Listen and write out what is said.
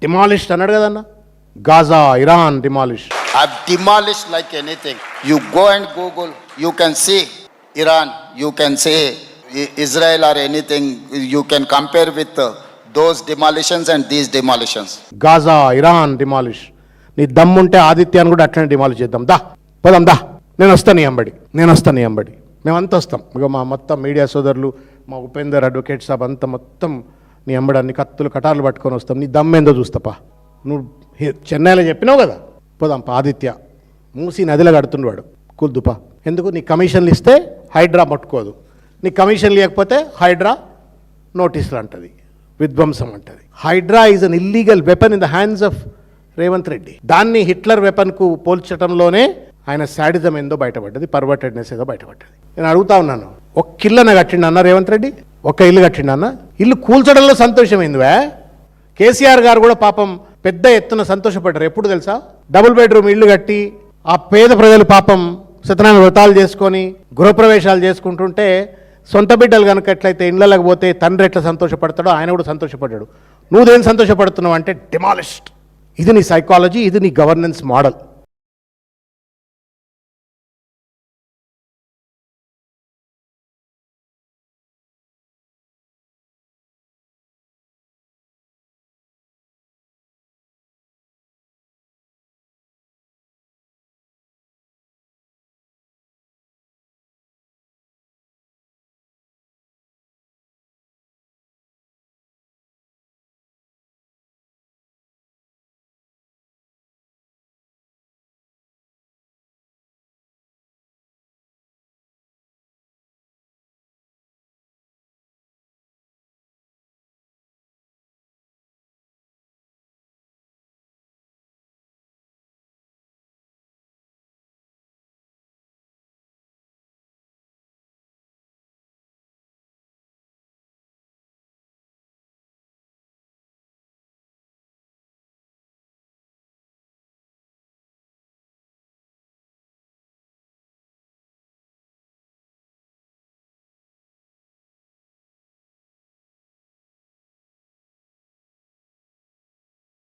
Demolished అన్నాడు కదన్న. Gaza, Iran demolish. I've demolished like anything. You go and Google, you can see Iran, you can say Israel or anything, you can compare with those demolitions and these demolitions. Gaza, Iran demolish. నీ దమ్ముంటే ఆదిత్యాన్ని కూడా అట్లనే demolish చేద్దాం. దా పోదాం, దా. నేను వస్తాను నీ అంబడి. మేమంతా వస్తాం. ఇక మా మొత్తం మీడియా సోదరులు, మా ఉపేందర్ అడ్వకేట్ సాబ్ అంతా మొత్తం నీ అంబడి అన్ని కత్తులు కటార్లు పట్టుకొని వస్తాం. నీ దమ్మేందో చూస్తాపా. నువ్వు చెన్నైలో చెప్పినావు కదా, పోదాంపా. ఆదిత్య మూసి నదిలో కడుతుండవాడు, కుల్దుపా. ఎందుకు? నీ కమిషన్లు ఇస్తే హైడ్రా పట్టుకోదు, నీ కమిషన్ లేకపోతే హైడ్రా నోటీసులు అంటది, విధ్వంసం అంటది. HYDRAA is an illegal weapon in the hands of Revanth Reddy. దాన్ని హిట్లర్ వెపన్కు పోల్చడంలోనే ఆయన శాడిజం ఏందో బయటపడ్డది, పర్వర్టెడ్నెస్ ఏదో బయటపడ్డది. నేను అడుగుతా ఉన్నాను, ఒక్క ఇల్లున కట్టిండు అన్న రేవంత్ రెడ్డి? ఒక్క ఇల్లు కట్టిండు అన్న? ఇల్లు కూల్చడంలో సంతోషమైందివా? కేసీఆర్ గారు కూడా పాపం పెద్ద ఎత్తున సంతోషపడ్డారు. ఎప్పుడు తెలుసా? డబుల్ బెడ్రూమ్ ఇల్లు కట్టి ఆ పేద ప్రజలు పాపం సత్యనారాయణ వ్రతాలు చేసుకొని గృహప్రవేశాలు చేసుకుంటుంటే సొంత బిడ్డలు కనుక ఎట్లయితే ఇళ్ళకి పోతే తండ్రి ఎట్లా సంతోషపడతాడో ఆయన కూడా సంతోషపడ్డాడు. నువ్వేం సంతోషపడుతున్నావు అంటే డిమాలిష్డ్. ఇది నీ సైకాలజీ, ఇది నీ గవర్నెన్స్ మోడల్.